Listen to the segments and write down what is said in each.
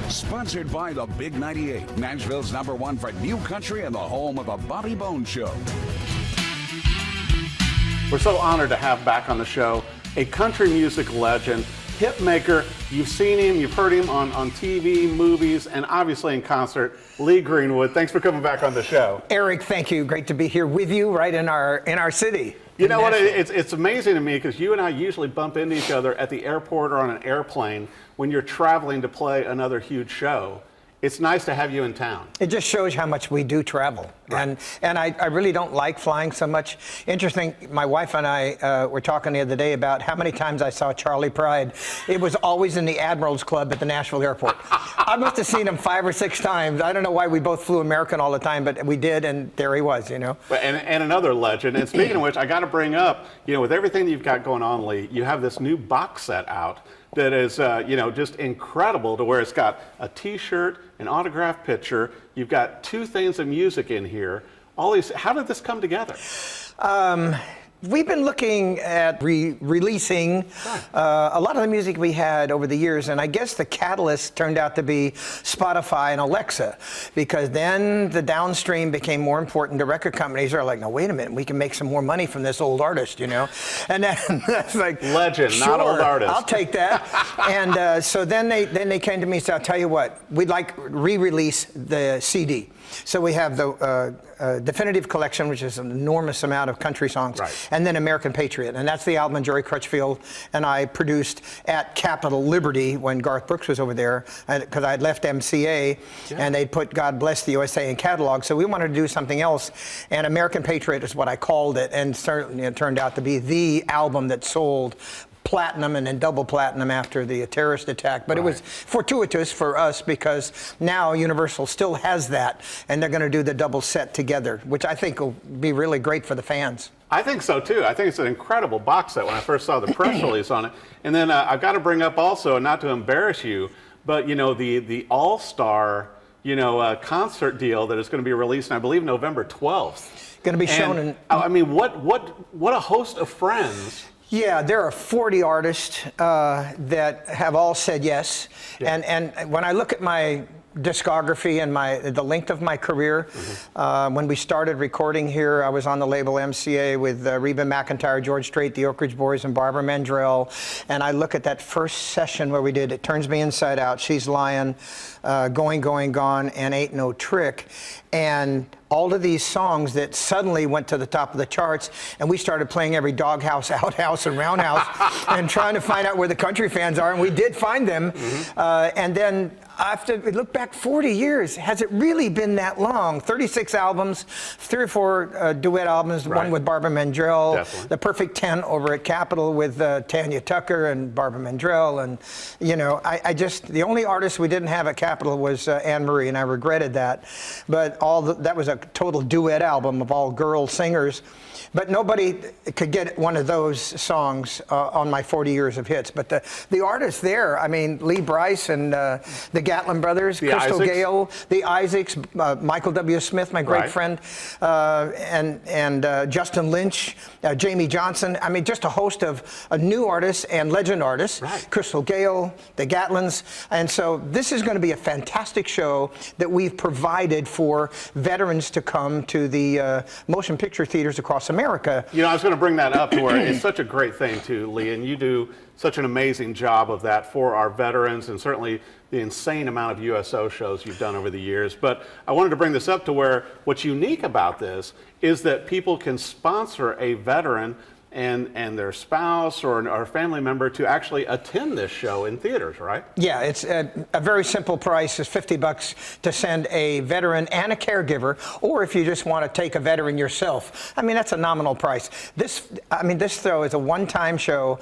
Sponsored by the Big 98, Nashville's #1 for new country and the home of the Bobby Bones Show. We're so honored to have back on the show a country music legend, hit maker. You've seen him, you've heard him on TV, movies, and obviously in concert. Lee Greenwood, thanks for coming back on the show. Eric, thank you. Great to be here with you right in our city. You know what, it's amazing to me because you and I usually bump into each other at the airport or on an airplane when you're traveling to play another huge show. It's nice to have you in town. It just shows how much we do travel. Right. And I really don't like flying so much. Interesting, my wife and I were talking the other day about how many times I saw Charlie Pride. It was always in the Admirals Club at the Nashville airport. I must have seen him 5 or 6 times. I don't know why we both flew American all the time, but we did, and there he was, you know. And another legend. And speaking of which, I got to bring up, with everything that you've got going on, Lee, you have this new box set out that is, just incredible, to where it's got a T-shirt, an autographed picture. You've got 2 things of music in here. All these. How did this come together? We've been looking at releasing a lot of the music we had over the years, and I guess the catalyst turned out to be Spotify and Alexa, because then the downstream became more important. The record companies are like, no, wait a minute, we can make some more money from this old artist, And then that's like, legend, sure, not old artist. I'll take that. And so then they came to me and said, I'll tell you what, we'd like re-release the CD. So we have the Definitive Collection, which is an enormous amount of country songs, right, and then American Patriot. And that's the album Jerry Crutchfield and I produced at Capitol Liberty when Garth Brooks was over there, because I'd left MCA, and they'd put God Bless the USA in catalog. So we wanted to do something else, and American Patriot is what I called it, and certainly it turned out to be the album that sold platinum and then double platinum after the terrorist attack. But It was fortuitous for us because now Universal still has that, and they're going to do the double set together, which I think will be really great for the fans. I think so too. I think it's an incredible box set when I first saw the press release on it. And then I've got to bring up also, not to embarrass you, but the All-Star concert deal that is going to be released, I believe, November 12th. Going to be shown in. I mean, what a host of friends. Yeah, there are 40 artists that have all said yes. Yeah. And when I look at my discography and the length of my career, when we started recording here, I was on the label MCA with Reba McEntire, George Strait, the Oak Ridge Boys, and Barbara Mandrell. And I look at that first session where we did It Turns Me Inside Out, She's Lying, Going, Going, Gone, and Ain't No Trick. And all of these songs that suddenly went to the top of the charts, and we started playing every doghouse, outhouse, and roundhouse, and trying to find out where the country fans are, and we did find them. And then after we look back 40 years, has it really been that long? 36 albums, 3 or 4 duet albums, one with Barbara Mandrell, Definitely. The Perfect 10 over at Capitol with Tanya Tucker and Barbara Mandrell. And, I just, the only artist we didn't have at Capitol was Anne Marie, and I regretted that. But that was a total duet album of all girl singers. But nobody could get one of those songs on my 40 years of hits. But the artists there, I mean, Lee Brice and the Gatlin Brothers, Crystal Gayle, the Isaacs, Michael W. Smith, my great friend, and Justin Lynch, Jamie Johnson. I mean, just a host of new artists and legend artists. Right. Crystal Gayle, the Gatlins. And so this is going to be a fantastic show that we've provided for veterans to come to the motion picture theaters across America. I was going to bring that up to where it's such a great thing too, Lee, and you do such an amazing job of that for our veterans, and certainly the insane amount of USO shows you've done over the years. But I wanted to bring this up to where what's unique about this is that people can sponsor a veteran and their spouse or a family member to actually attend this show in theaters, right? Yeah, it's a very simple price. It's $50 to send a veteran and a caregiver, or if you just want to take a veteran yourself. I mean, that's a nominal price. This show is a one-time show.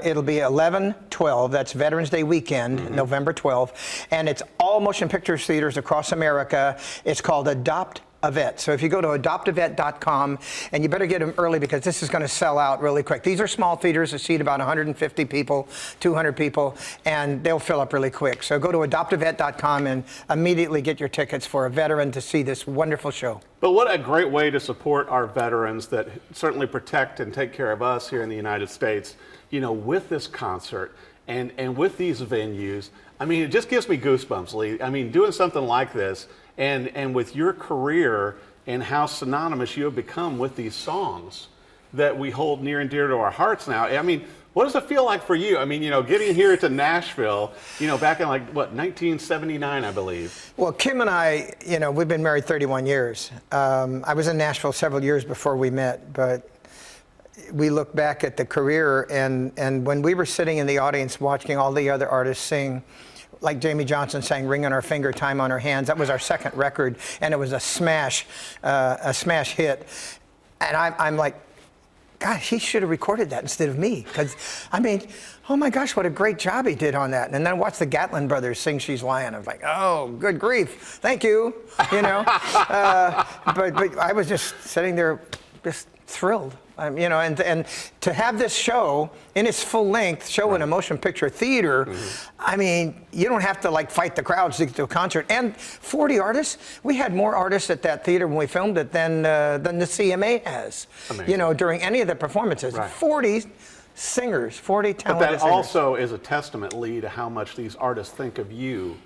It'll be 11/12. That's Veterans Day weekend, November 12th, and it's all motion picture theaters across America. It's called Adopt a Vet. So if you go to adoptavet.com, and you better get them early because this is going to sell out really quick. These are small theaters that seat about 150 people, 200 people, and they'll fill up really quick. So go to adoptavet.com and immediately get your tickets for a veteran to see this wonderful show. But what a great way to support our veterans that certainly protect and take care of us here in the United States, with this concert and with these venues. I mean, it just gives me goosebumps, Lee. I mean, doing something like this, and with your career and how synonymous you have become with these songs that we hold near and dear to our hearts now. I mean, what does it feel like for you? I mean, getting here to Nashville, back in 1979, I believe. Well, Kim and I, we've been married 31 years. I was in Nashville several years before we met, but we look back at the career, and when we were sitting in the audience watching all the other artists sing, like Jamie Johnson sang "Ring on Our Finger, Time on Our Hands." That was our second record, and it was a smash hit. And I'm like, gosh, he should have recorded that instead of me. Because, I mean, oh my gosh, what a great job he did on that. And then I watched the Gatlin brothers sing "She's Lying." I was like, oh, good grief, thank you, but I was just sitting there just thrilled. And to have this show in its full length, show in a motion picture theater, I mean, you don't have to fight the crowds to get to a concert. And 40 artists, we had more artists at that theater when we filmed it than the CMA has. Amazing. During any of the performances. Right. 40 singers, 40 talented singers. But that also is a testament, Lee, to how much these artists think of you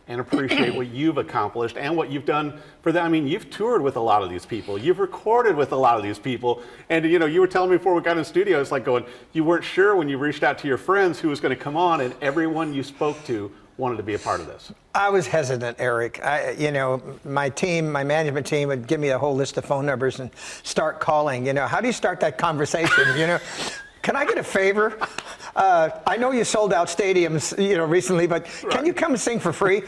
and appreciate what you've accomplished and what you've done for them. I mean, you've toured with a lot of these people. You've recorded with a lot of these people. And, you were telling me before we got in the studio, it's like going, you weren't sure when you reached out to your friends who was going to come on, and everyone you spoke to wanted to be a part of this. I was hesitant, Eric. My management team would give me a whole list of phone numbers and start calling. How do you start that conversation? Can I get a favor? I know you sold out stadiums, recently, but can you come and sing for free?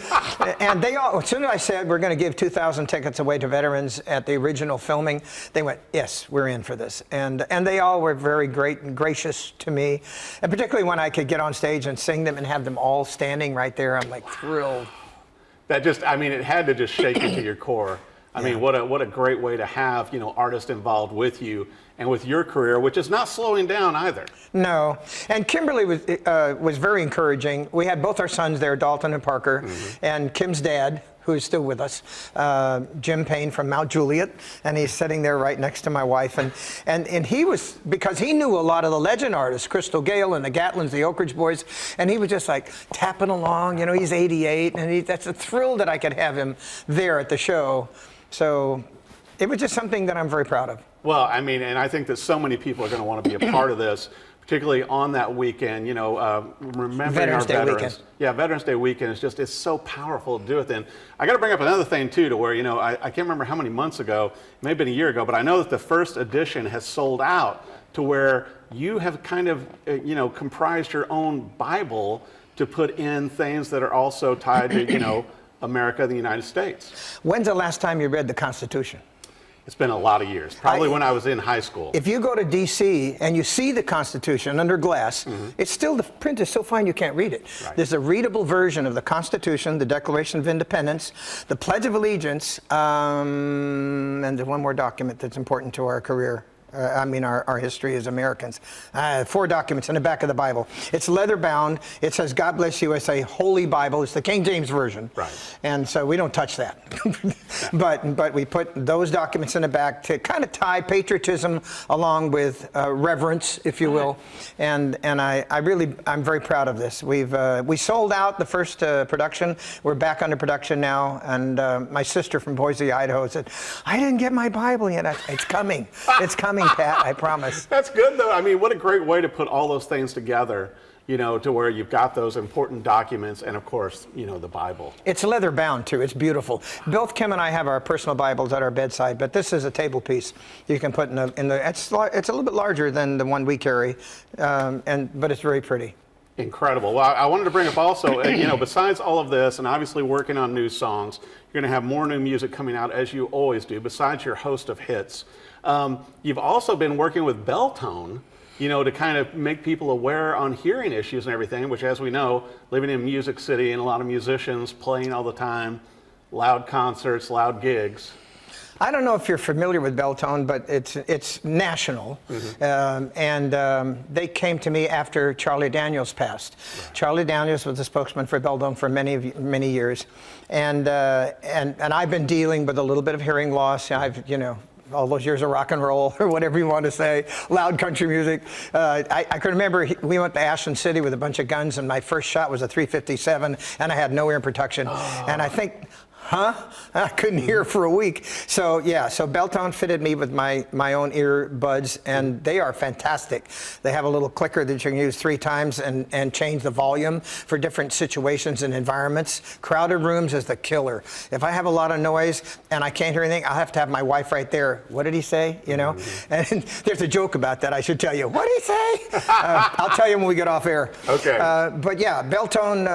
And they all, as soon as I said we're going to give 2,000 tickets away to veterans at the original filming, they went, yes, we're in for this. And they all were very great and gracious to me. And particularly when I could get on stage and sing them and have them all standing right there, I'm thrilled. That just, it had to just shake you to your core. I mean, what a great way to have, artists involved with you and with your career, which is not slowing down either. No, and Kimberly was very encouraging. We had both our sons there, Dalton and Parker, and Kim's dad, who is still with us, Jim Payne from Mount Juliet, and he's sitting there right next to my wife. And he was, because he knew a lot of the legend artists, Crystal Gale and the Gatlins, the Oak Ridge Boys, and he was just tapping along. He's 88, and that's a thrill that I could have him there at the show. So it was just something that I'm very proud of. Well, and I think that so many people are going to want to be a part of this, particularly on that weekend, remembering Veterans Day weekend. Yeah, Veterans Day weekend is it's so powerful to do it. And I got to bring up another thing too, to where, I can't remember how many months ago, it may have been a year ago, but I know that the first edition has sold out to where you have kind of, comprised your own Bible to put in things that are also tied to, America, the United States. When's the last time you read the Constitution? It's been a lot of years, probably when I was in high school. If you go to D.C. and you see the Constitution under glass, it's still, the print is so fine you can't read it. Right. There's a readable version of the Constitution, the Declaration of Independence, the Pledge of Allegiance, and there's one more document that's important to our career. Our history as Americans. 4 documents in the back of the Bible. It's leather bound. It says, God bless USA, Holy Bible. It's the King James Version. Right. And so we don't touch that. but we put those documents in the back to kind of tie patriotism along with reverence, if you will. And I'm very proud of this. We sold out the first production. We're back under production now. And my sister from Boise, Idaho said, I didn't get my Bible yet. It's coming. It's coming. Pat, I promise. That's good, though. What a great way to put all those things together, to where you've got those important documents and, of course, the Bible. It's leather bound, too. It's beautiful. Both Kim and I have our personal Bibles at our bedside, but this is a table piece you can put in the it's a little bit larger than the one we carry, but it's very pretty. Incredible. Well, I wanted to bring up also, besides all of this and obviously working on new songs, you're going to have more new music coming out, as you always do, besides your host of hits. You've also been working with Beltone, to kind of make people aware on hearing issues and everything, which, as we know, living in Music City and a lot of musicians playing all the time, loud concerts, loud gigs. I don't know if you're familiar with Beltone, but it's national. They came to me after Charlie Daniels passed. Right. Charlie Daniels was the spokesman for Beltone for many years. And I've been dealing with a little bit of hearing loss. I've, all those years of rock and roll, or whatever you want to say, loud country music. I can remember we went to Ashland City with a bunch of guns, and my first shot was a .357, and I had no ear protection. And I think, I couldn't hear for a week. So yeah, so Beltone fitted me with my own earbuds, and they are fantastic. They have a little clicker that you can use 3 times and change the volume for different situations and environments. Crowded rooms is the killer. If I have a lot of noise and I can't hear anything, I'll have to have my wife right there. What did he say? You know, and there's a joke about that. I should tell you. What did he say? I'll tell you when we get off air. Okay. But yeah, Beltone,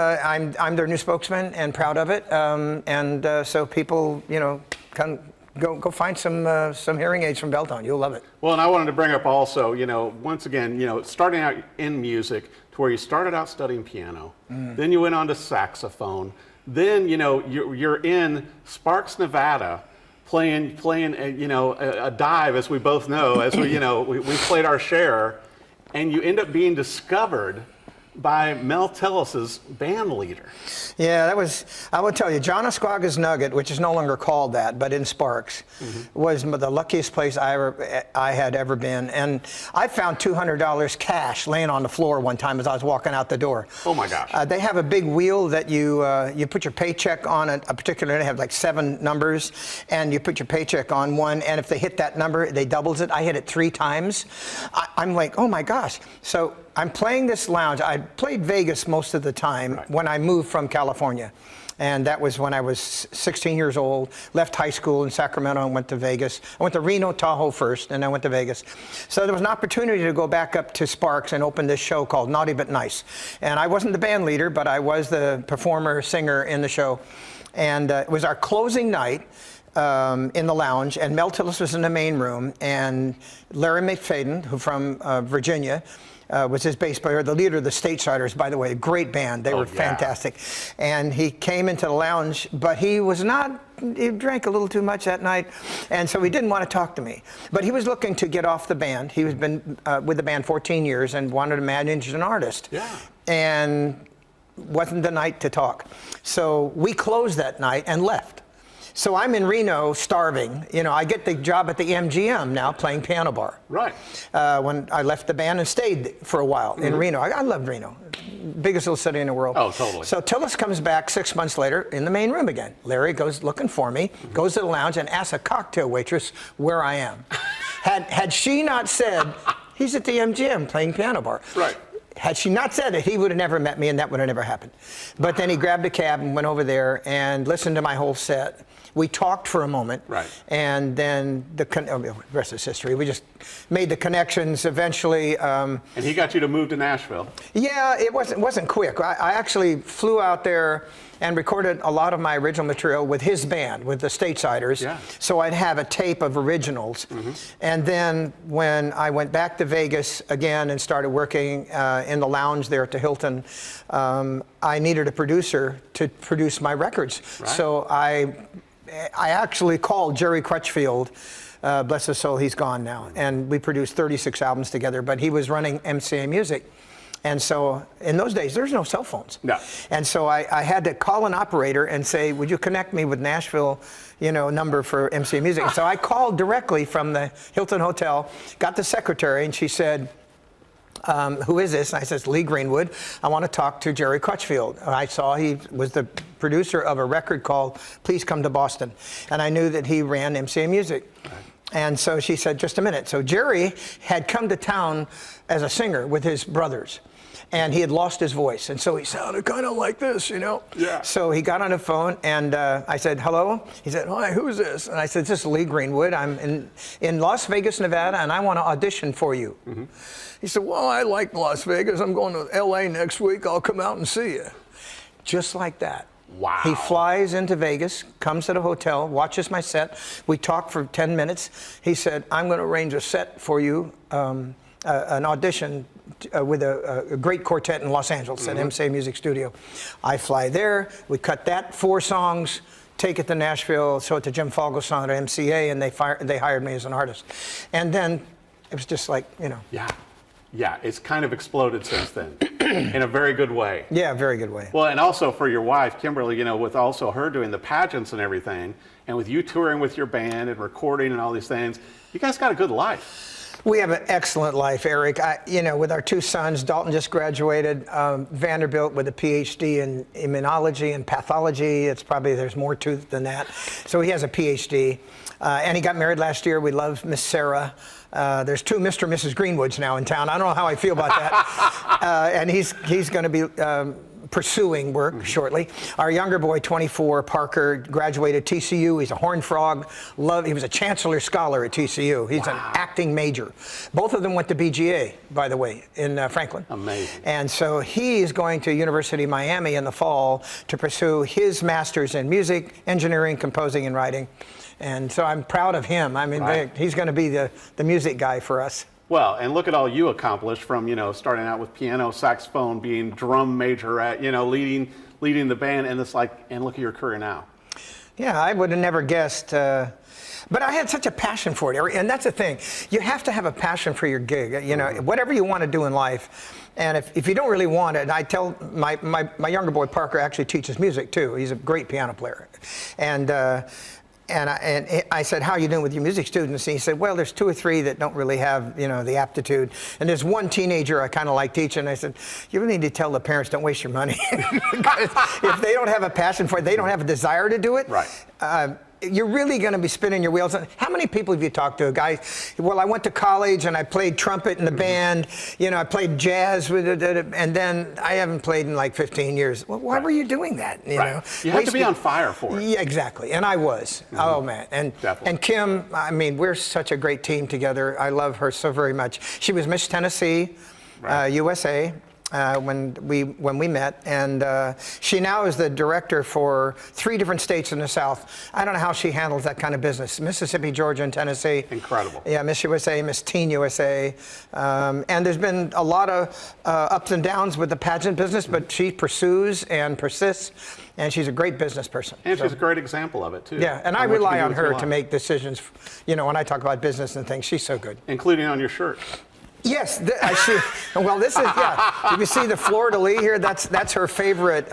I'm their new spokesman and proud of it. And so people, you know, can go find some hearing aids from Beltone. You'll love it. Well, and I wanted to bring up also, you know, once again, you know, starting out in music to where you started out studying piano, then you went on to saxophone, then, you know, you're in Sparks, Nevada, playing you know, a dive, as we both know, as we, you know, we played our share, and you end up being discovered by Mel Tillis's band leader. Yeah, that was, I will tell you, John Asquaga's Nugget, which is no longer called that, but in Sparks, was the luckiest place I had ever been. And I found $200 cash laying on the floor one time as I was walking out the door. Oh my gosh. They have a big wheel that you put your paycheck on a particular, they have like 7 numbers, and you put your paycheck on one, and if they hit that number, they doubles it. I hit it 3 times. I'm like, oh my gosh. So I'm playing this lounge. I played Vegas most of the time when I moved from California. And that was when I was 16 years old, left high school in Sacramento and went to Vegas. I went to Reno, Tahoe first, and then went to Vegas. So there was an opportunity to go back up to Sparks and open this show called Naughty But Nice. And I wasn't the band leader, but I was the performer, singer in the show. And it was our closing night. In the lounge, and Mel Tillis was in the main room, and Larry McFadden, who from Virginia, was his bass player, the leader of the Statesiders, by the way, a great band. They were fantastic. And he came into the lounge, but he drank a little too much that night, and so he didn't want to talk to me. But he was looking to get off the band. He was been with the band 14 years and wanted to manage an artist. Yeah. And wasn't the night to talk. So we closed that night and left. So I'm in Reno starving. You know, I get the job at the MGM now playing piano bar. Right. When I left the band and stayed for a while in Reno. I loved Reno. Biggest little city in the world. Oh, totally. So Tillis comes back 6 months later in the main room again. Larry goes looking for me, goes to the lounge and asks a cocktail waitress where I am. Had she not said, he's at the MGM playing piano bar. Right. Had she not said it, he would have never met me and that would have never happened. But then he grabbed a cab and went over there and listened to my whole set. We talked for a moment, and then the rest is history. We just made the connections eventually. And he got you to move to Nashville. Yeah, it wasn't quick. I actually flew out there and recorded a lot of my original material with his band, with the Statesiders. Yeah. So I'd have a tape of originals. And then when I went back to Vegas again and started working in the lounge there at the Hilton, I needed a producer to produce my records. So I actually called Jerry Crutchfield, bless his soul, he's gone now, and we produced 36 albums together, but he was running MCA Music. And so in those days, there's no cell phones. No. And so I had to call an operator and say, would you connect me with Nashville, you know, number for MCA Music? So I called directly from the Hilton Hotel, got the secretary, and she said, who is this? And I said, Lee Greenwood. I want to talk to Jerry Crutchfield. I saw he was the producer of a record called Please Come to Boston. And I knew that he ran MCA Music. Right. And so she said, just a minute. So Jerry had come to town as a singer with his brothers. And he had lost his voice. And so he sounded kind of like this, you know? Yeah. So he got on the phone and I said, hello? He said, hi, who's this? And I said, this is Lee Greenwood. I'm in Las Vegas, Nevada, and I want to audition for you. He said, well, I like Las Vegas. I'm going to LA next week. I'll come out and see you. Just like that. Wow. He flies into Vegas, comes to the hotel, watches my set. We talk for 10 minutes. He said, I'm going to arrange a set for you, an audition with a great quartet in Los Angeles at MCA Music Studio. I fly there. We cut that 4 songs, take it to Nashville, show it to Jim Falgoson at MCA, and they hired me as an artist. And then it was just like, you know. Yeah. Yeah, it's kind of exploded since then. in a very good way. Yeah, very good way. Well, and also for your wife, Kimberly, you know, with also her doing the pageants and everything, and with you touring with your band and recording and all these things, you guys got a good life. We have an excellent life, Eric. With our two sons, Dalton just graduated Vanderbilt with a PhD in immunology and pathology. There's more to it than that. So he has a PhD. And he got married last year. We love Miss Sarah. There's two Mr. and Mrs. Greenwoods now in town. I don't know how I feel about that. And he's going to be pursuing work shortly. Our younger boy, 24, Parker, graduated TCU. He's a horned frog. He was a Chancellor Scholar at TCU. He's an acting major. Both of them went to BGA, by the way, in Franklin. Amazing. And so he is going to University of Miami in the fall to pursue his master's in music, engineering, composing, and writing. And so I'm proud of him. I mean, he's going to be the music guy for us. Well, and look at all you accomplished from, starting out with piano, saxophone, being drum majorette, leading the band, and and look at your career now. Yeah, I would have never guessed. But I had such a passion for it. And that's the thing. You have to have a passion for your gig. Whatever you want to do in life. And if you don't really want it, I tell my younger boy, Parker, actually teaches music too. He's a great piano player. And I said, how are you doing with your music students? And he said, well, there's 2 or 3 that don't really have, the aptitude. And there's one teenager I kind of like teaching. I said, you really need to tell the parents, don't waste your money. If they don't have a passion for it, they don't have a desire to do it. Right. You're really going to be spinning your wheels. How many people have you talked to? A guy, well, I went to college and I played trumpet in the band. I played jazz with it, and then I haven't played in like 15 years. Well, why were you doing that? You have to be on fire for it. Yeah, exactly. And I was. Oh man. And Kim, I mean, we're such a great team together. I love her so very much. She was Miss Tennessee, USA. When we met, and she now is the director for 3 different states in the South. I don't know how she handles that kind of business. Mississippi, Georgia, and Tennessee. Incredible. Yeah, Miss USA, Miss Teen USA. And there's been a lot of ups and downs with the pageant business, but she pursues and persists, and she's a great business person. And she's a great example of it, too. Yeah, and I rely on her to make decisions, when I talk about business and things. She's so good. Including on your shirt. Yes, I see. Well, this is, you can see the fleur-de-lis here. That's her favorite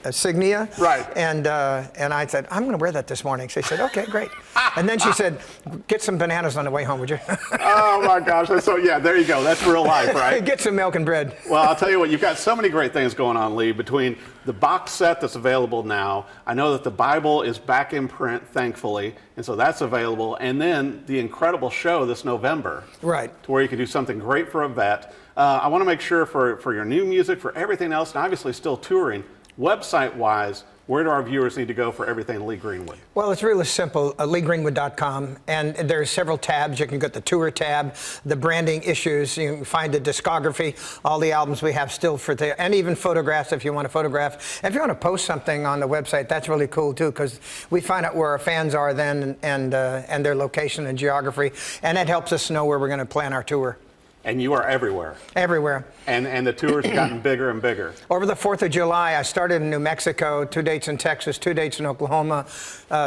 insignia. Right. And I said, I'm going to wear that this morning. She said, okay, great. And then she said, get some bananas on the way home, would you? Oh, my gosh. So, yeah, there you go. That's real life, right? Get some milk and bread. Well, I'll tell you what, you've got so many great things going on, Lee, between the box set that's available now. I know that the Bible is back in print, thankfully, and so that's available. And then the incredible show this November. Right. To where you can do something great for a vet. I want to make sure for your new music, for everything else, and obviously still touring, website-wise, where do our viewers need to go for everything Lee Greenwood? Well, it's really simple, leegreenwood.com, and there's several tabs. You can get the tour tab, the branding issues, you can find the discography, all the albums we have still and even photographs if you want to photograph. And if you want to post something on the website, that's really cool too, because we find out where our fans are then and their location and geography, and that helps us know where we're going to plan our tour. And you are everywhere. Everywhere. And the tours have gotten bigger and bigger. Over the 4th of July, I started in New Mexico, 2 dates in Texas, 2 dates in Oklahoma,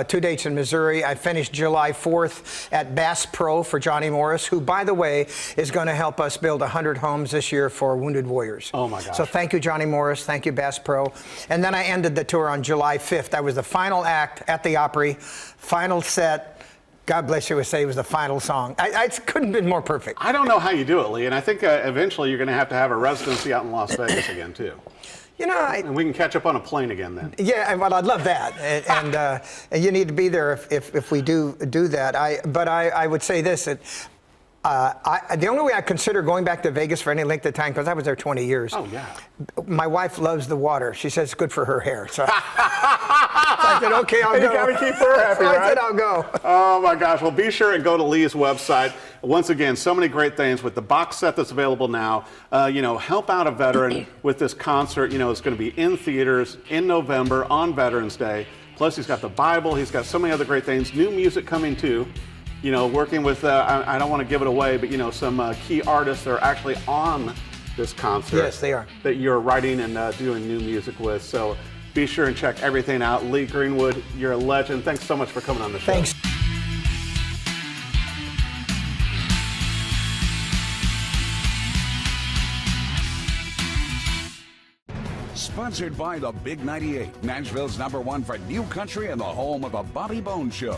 2 dates in Missouri. I finished July 4th at Bass Pro for Johnny Morris, who, by the way, is going to help us build 100 homes this year for wounded warriors. Oh, my gosh. So thank you, Johnny Morris. Thank you, Bass Pro. And then I ended the tour on July 5th. I was the final act at the Opry, final set. God Bless You would say it was the final song. I couldn't have been more perfect. I don't know how you do it, Lee, and I think eventually you're going to have a residency out in Las Vegas again, too. And we can catch up on a plane again then. Yeah, well, I'd love that. And you need to be there if we do that. But I would say this, that the only way I consider going back to Vegas for any length of time, because I was there 20 years. Oh, yeah. My wife loves the water. She says it's good for her hair. So I said, okay, I'll go. You got to keep her happy, right? I said, I'll go. Oh, my gosh. Well, be sure and go to Lee's website. Once again, so many great things with the box set that's available now. Help out a veteran with this concert. It's going to be in theaters in November on Veterans Day. Plus, he's got the Bible. He's got so many other great things. New music coming, too. Working with, I don't want to give it away, but, some key artists that are actually on this concert. Yes, they are. That you're writing and doing new music with. So be sure and check everything out. Lee Greenwood, you're a legend. Thanks so much for coming on the show. Thanks. Sponsored by the Big 98, Nashville's #1 for new country and the home of the Bobby Bones Show.